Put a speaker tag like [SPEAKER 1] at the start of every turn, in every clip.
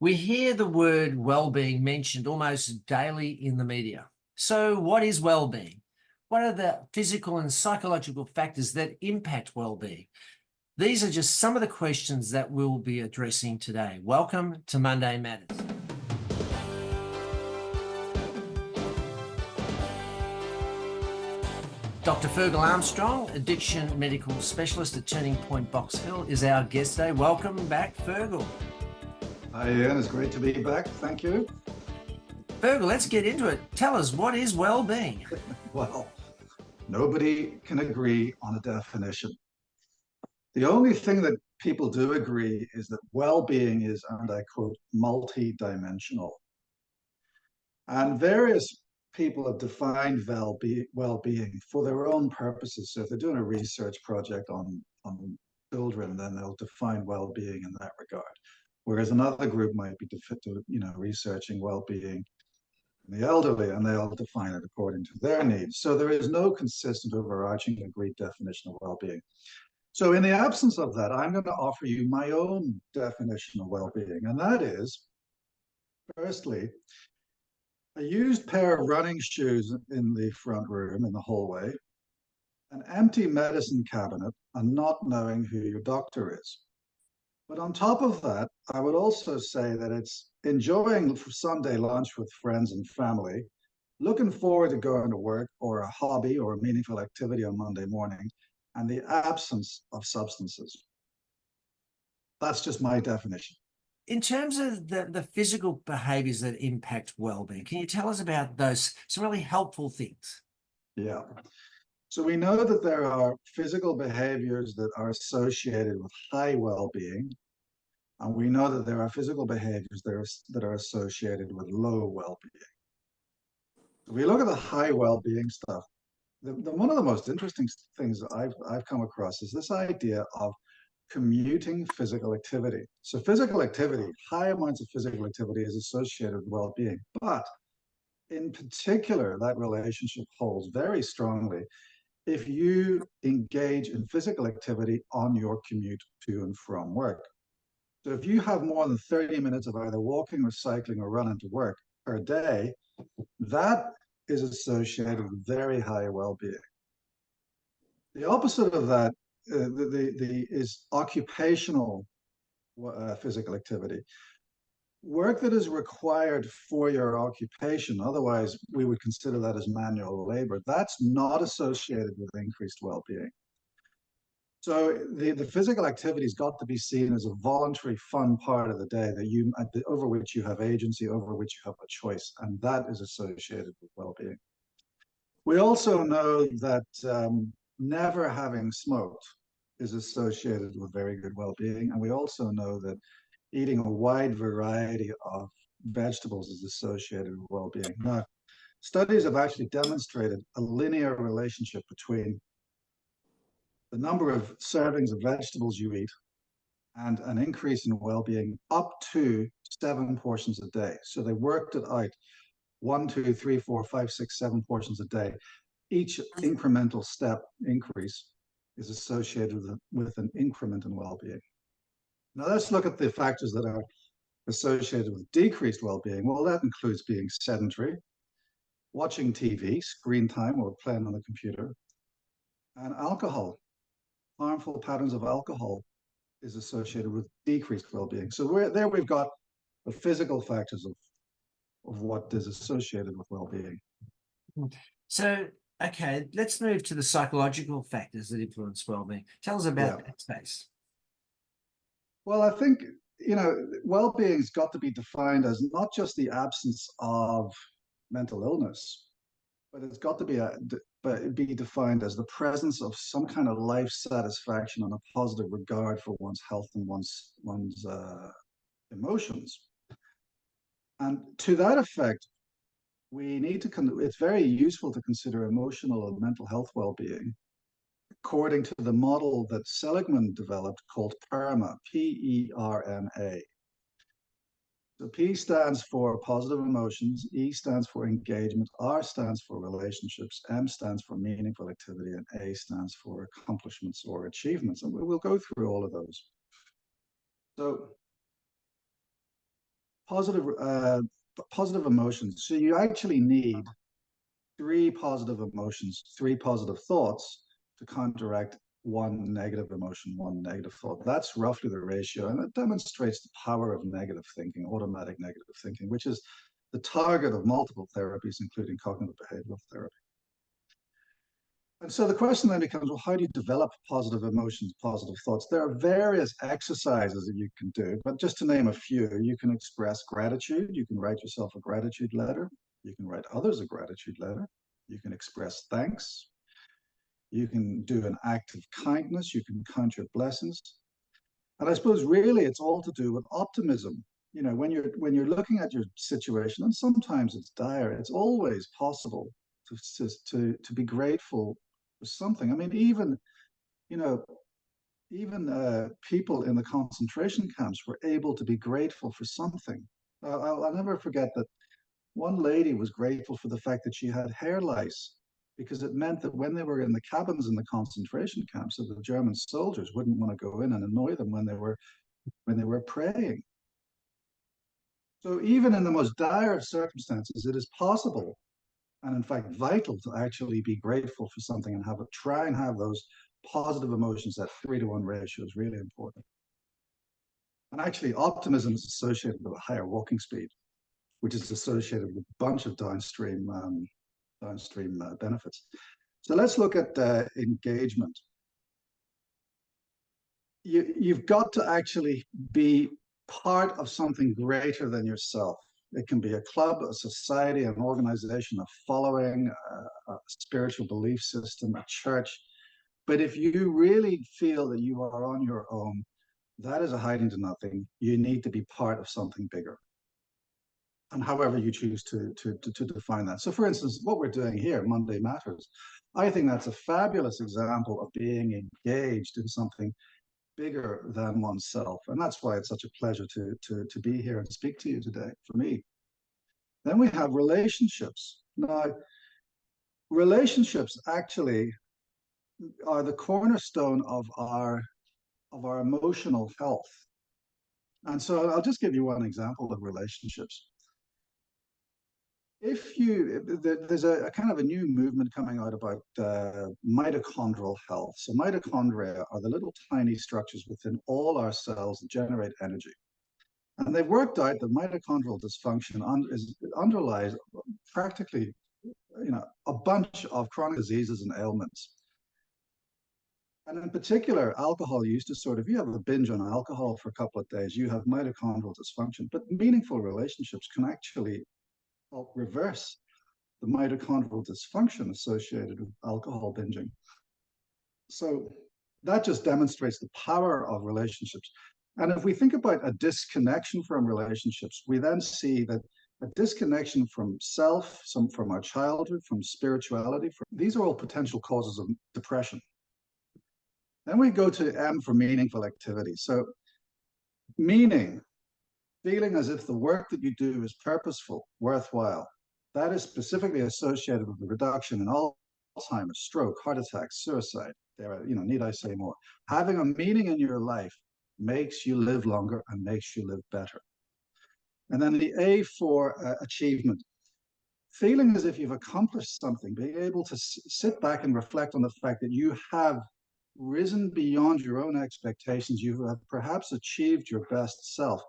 [SPEAKER 1] We hear the word well-being mentioned almost daily in the media. So what is well-being? What are the physical and psychological factors that impact well-being? These are just some of the questions that we'll be addressing today. Welcome to Monday Matters. Dr. Ferghal Armstrong, addiction medical specialist at Turning Point Box Hill, is our guest today. Welcome back, Ferghal.
[SPEAKER 2] Hi, Ian. It's great to be back. Thank you.
[SPEAKER 1] Ferghal, let's get into it. Tell us, what is well-being?
[SPEAKER 2] Well, nobody can agree on a definition. The only thing that people do agree is that well-being is, and I quote, multi-dimensional. And various people have defined well-being for their own purposes. So if they're doing a research project on children, then they'll define well-being in that regard. Whereas another group might be researching well-being in the elderly, and they'll define it according to their needs. So there is no consistent, overarching, agreed definition of well-being. So in the absence of that, I'm going to offer you my own definition of well-being, and that is, firstly, a used pair of running shoes in the front room in the hallway, an empty medicine cabinet, and not knowing who your doctor is. But on top of that, I would also say that it's enjoying Sunday lunch with friends and family, looking forward to going to work or a hobby or a meaningful activity on Monday morning, and the absence of substances. That's just my definition.
[SPEAKER 1] In terms of the physical behaviors that impact well-being, can you tell us about those, some really helpful things?
[SPEAKER 2] Yeah. So we know that there are physical behaviors that are associated with high well-being, and we know that there are physical behaviors that are associated with low well-being. If we look at the high well-being stuff, one of the most interesting things I've come across is this idea of commuting physical activity. So physical activity, high amounts of physical activity is associated with well-being, but in particular, that relationship holds very strongly if you engage in physical activity on your commute to and from work. So if you have more than 30 minutes of either walking or cycling or running to work per day, that is associated with very high well-being. The opposite of that is occupational physical activity. Work that is required for your occupation, otherwise we would consider that as manual labor, that's not associated with increased well-being. So the physical activity's got to be seen as a voluntary, fun part of the day over which you have agency, over which you have a choice, and that is associated with well-being. We also know that never having smoked is associated with very good well-being, and we also know that eating a wide variety of vegetables is associated with well-being. Now, studies have actually demonstrated a linear relationship between the number of servings of vegetables you eat and an increase in well-being up to 7 portions a day. So they worked it out, 1, 2, 3, 4, 5, 6, 7 portions a day. Each incremental step increase is associated with an increment in well-being. Now let's look at the factors that are associated with decreased well-being. Well, that includes being sedentary, watching TV, screen time, or playing on the computer, and alcohol. Harmful patterns of alcohol is associated with decreased well-being. So we've got the physical factors of what is associated with well-being.
[SPEAKER 1] So, okay, let's move to the psychological factors that influence well-being. Tell us about that space.
[SPEAKER 2] Well, I think, well-being's got to be defined as not just the absence of mental illness, but it's got to be defined as the presence of some kind of life satisfaction and a positive regard for one's health and one's emotions. And to that effect, it's very useful to consider emotional and mental health well-being according to the model that Seligman developed called PERMA, P-E-R-M-A. So P stands for positive emotions, E stands for engagement, R stands for relationships, M stands for meaningful activity, and A stands for accomplishments or achievements. And we'll go through all of those. So positive positive emotions. So you actually need three positive emotions, three positive thoughts to counteract one negative emotion, one negative thought. That's roughly the ratio. And it demonstrates the power of negative thinking, automatic negative thinking, which is the target of multiple therapies, including cognitive behavioral therapy. And so the question then becomes, well, how do you develop positive emotions, positive thoughts? There are various exercises that you can do, but just to name a few, you can express gratitude. You can write yourself a gratitude letter. You can write others a gratitude letter. You can express thanks. You can do an act of kindness. You can count your blessings. And I suppose really it's all to do with optimism. You know, when you're looking at your situation, and sometimes it's dire, it's always possible to be grateful for something. I mean, even you know, even people in the concentration camps were able to be grateful for something. I'll never forget that one lady was grateful for the fact that she had hair lice because it meant that when they were in the cabins in the concentration camps, that the German soldiers wouldn't want to go in and annoy them when they were praying. So even in the most dire of circumstances, it is possible and in fact vital to actually be grateful for something and try and have those positive emotions. That 3-to-1 ratio is really important. And actually, optimism is associated with a higher walking speed, which is associated with a bunch of downstream benefits. So let's look at engagement. You've got to actually be part of something greater than yourself. It can be a club, a society, an organization, a following, a spiritual belief system, a church. But if you really feel that you are on your own, that is a hiding to nothing. You need to be part of something bigger. And however you choose to define that. So for instance, what we're doing here, Monday Matters, I think that's a fabulous example of being engaged in something bigger than oneself. And that's why it's such a pleasure to be here and speak to you today for me. Then we have relationships. Now, relationships actually are the cornerstone of our emotional health. And so I'll just give you one example of relationships. There's a kind of a new movement coming out about mitochondrial health. So mitochondria are the little tiny structures within all our cells that generate energy. And they've worked out that mitochondrial dysfunction underlies practically, a bunch of chronic diseases and ailments. And in particular, alcohol use disorder. If you have a binge on alcohol for a couple of days, you have mitochondrial dysfunction. But meaningful relationships can actually help reverse the mitochondrial dysfunction associated with alcohol binging. So that just demonstrates the power of relationships. And if we think about a disconnection from relationships, we then see that a disconnection from self, from our childhood, from spirituality, these are all potential causes of depression. Then we go to M for meaningful activity. So meaning, feeling as if the work that you do is purposeful, worthwhile. That is specifically associated with the reduction in Alzheimer's, stroke, heart attacks, suicide. Need I say more? Having a meaning in your life makes you live longer and makes you live better. And then the A for achievement. Feeling as if you've accomplished something, being able to sit back and reflect on the fact that you have risen beyond your own expectations, you have perhaps achieved your best self,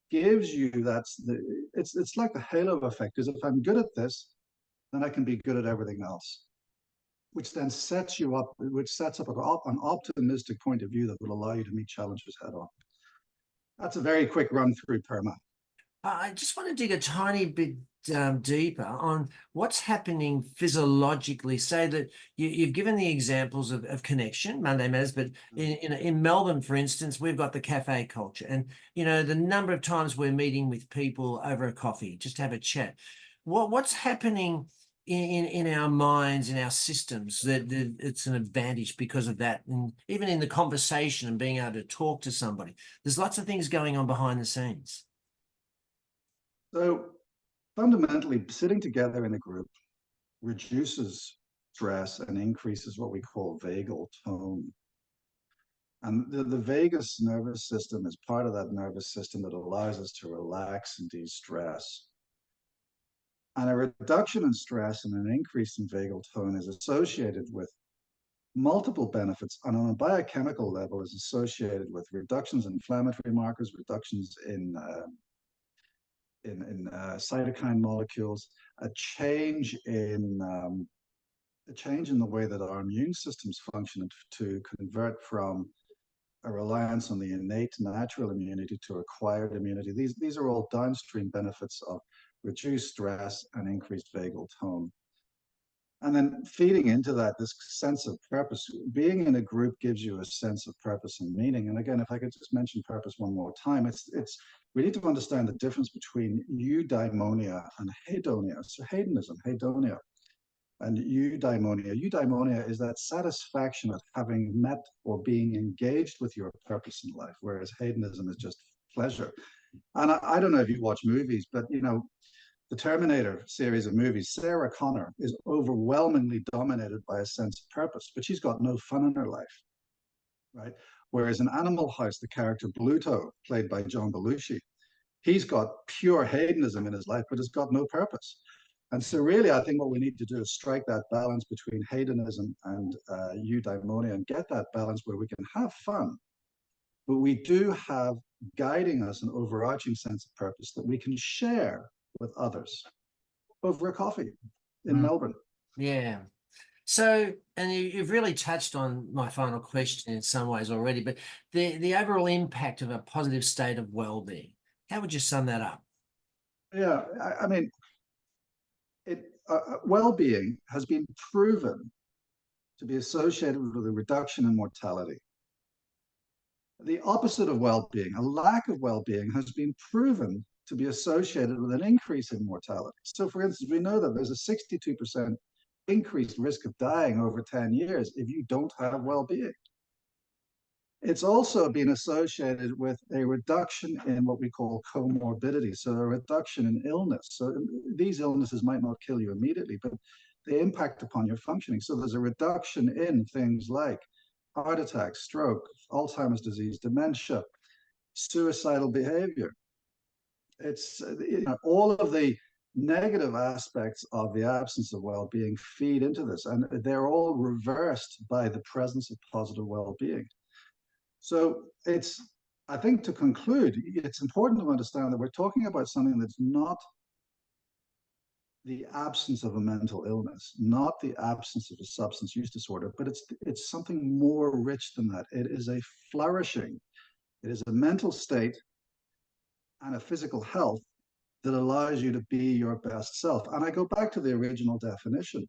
[SPEAKER 2] gives you it's like the halo effect, because if I'm good at this, then I can be good at everything else, which then sets up an optimistic point of view that will allow you to meet challenges head on. That's a very quick run through, Perma.
[SPEAKER 1] I just want to dig a tiny bit deeper on what's happening physiologically. Say that you've given the examples of connection, Monday Matters, but in Melbourne, for instance, we've got the cafe culture. And, the number of times we're meeting with people over a coffee, just to have a chat. What's happening in our minds, in our systems, that it's an advantage because of that? And even in the conversation and being able to talk to somebody, there's lots of things going on behind the scenes.
[SPEAKER 2] So fundamentally, sitting together in a group reduces stress and increases what we call vagal tone. And the vagus nervous system is part of that nervous system that allows us to relax and de-stress. And a reduction in stress and an increase in vagal tone is associated with multiple benefits, and on a biochemical level is associated with reductions in inflammatory markers, reductions in cytokine molecules, a change in the way that our immune systems function, to convert from a reliance on the innate natural immunity to acquired immunity. These are all downstream benefits of reduced stress and increased vagal tone. And then feeding into that, this sense of purpose, being in a group gives you a sense of purpose and meaning. And again, if I could just mention purpose one more time, we need to understand the difference between eudaimonia and hedonia. So hedonism, hedonia, and eudaimonia. Eudaimonia is that satisfaction of having met or being engaged with your purpose in life, whereas hedonism is just pleasure. And I don't know if you watch movies, but the Terminator series of movies, Sarah Connor is overwhelmingly dominated by a sense of purpose, but she's got no fun in her life, right? Whereas in Animal House, the character Bluto, played by John Belushi, he's got pure hedonism in his life, but has got no purpose. And so really, I think what we need to do is strike that balance between hedonism and eudaimonia and get that balance where we can have fun, but we do have guiding us an overarching sense of purpose that we can share with others over a coffee in Melbourne.
[SPEAKER 1] Yeah. So, and you've really touched on my final question in some ways already, but the overall impact of a positive state of well-being, how would you sum that up?
[SPEAKER 2] Yeah, I mean, well-being has been proven to be associated with a reduction in mortality. The opposite of well-being, a lack of well-being, has been proven to be associated with an increase in mortality. So, for instance, we know that there's a 62% increased risk of dying over 10 years if you don't have well-being. It's also been associated with a reduction in what we call comorbidity, so a reduction in illness. So these illnesses might not kill you immediately, but they impact upon your functioning. So there's a reduction in things like heart attack, stroke, Alzheimer's disease, dementia, suicidal behavior. It's all of the negative aspects of the absence of well-being feed into this, and they're all reversed by the presence of positive well-being. So I think to conclude, it's important to understand that we're talking about something that's not the absence of a mental illness, not the absence of a substance use disorder, but it's something more rich than that. It is a flourishing, it is a mental state and a physical health that allows you to be your best self. And I go back to the original definition.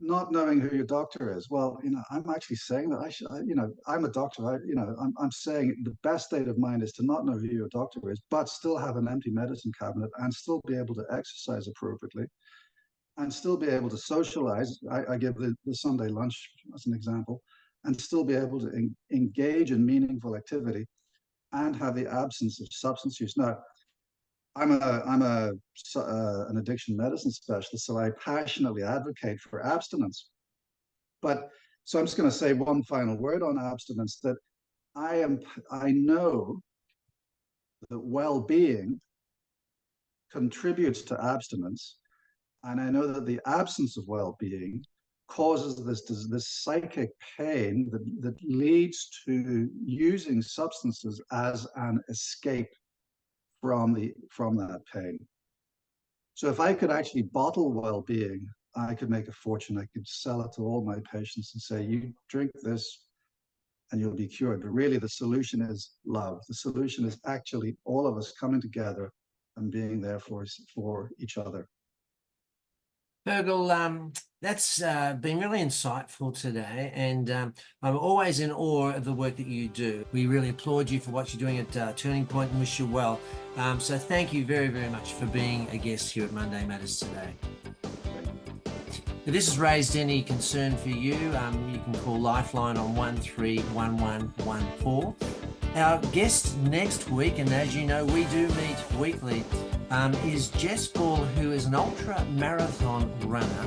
[SPEAKER 2] Not knowing who your doctor is. Well, I'm actually saying that I'm a doctor. I'm saying the best state of mind is to not know who your doctor is, but still have an empty medicine cabinet and still be able to exercise appropriately and still be able to socialize. I give the Sunday lunch as an example, and still be able to engage in meaningful activity and have the absence of substance use. Now, I'm an addiction medicine specialist, so I passionately advocate for abstinence. But so I'm just going to say one final word on abstinence, that I know that well-being contributes to abstinence, and I know that the absence of well-being causes this psychic pain that leads to using substances as an escape from that pain. So if I could actually bottle well-being, I could make a fortune. I could sell it to all my patients and say, you drink this and you'll be cured. But really the solution is love. The solution is actually all of us coming together and being there for each other.
[SPEAKER 1] Ferghal, that's been really insightful today, and I'm always in awe of the work that you do. We really applaud you for what you're doing at Turning Point and wish you well. So thank you very, very much for being a guest here at Monday Matters today. If this has raised any concern for you, you can call Lifeline on 131114. Our guest next week, and as you know, we do meet weekly, is Jess Ball, who is an ultra marathon runner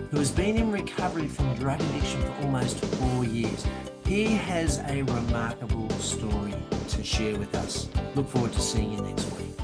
[SPEAKER 1] who has been in recovery from drug addiction for almost 4 years. He has a remarkable story to share with us. Look forward to seeing you next week.